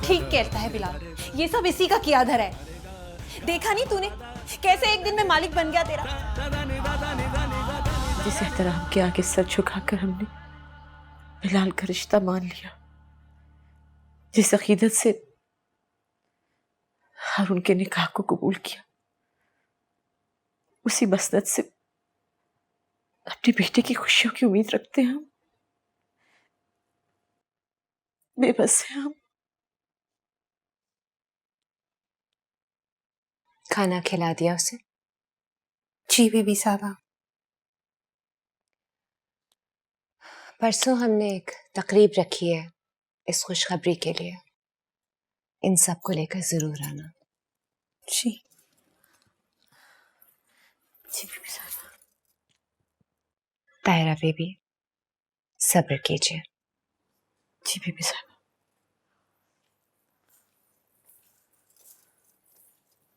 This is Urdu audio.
ٹھیک کہتا ہے بلال، یہ سب اسی کا کیا دھر ہے. دیکھا نہیں تو نے کیسے ایک دن میں مالک بن گیا تیرا. جس احترام کے آگے سر جھکا کر ہم نے بلال کا رشتہ مان لیا، جس عقیدت سے اور ان کے نکاح کو قبول کیا، اسی مسند سے اپنی بیٹے کی خوشیوں کی امید رکھتے ہیں ہم. بے بس ہیں ہم. کھانا کھلا دیا اسے؟ جی بی بی صاحبہ. پرسوں ہم نے ایک تقریب رکھی ہے اس خوشخبری کے لیے، ان سب کو لے کر ضرور آنا. جی جی بی بی صاحبہ. طاہرہ بی بی صبر کیجیے. جی بی بی صاحب.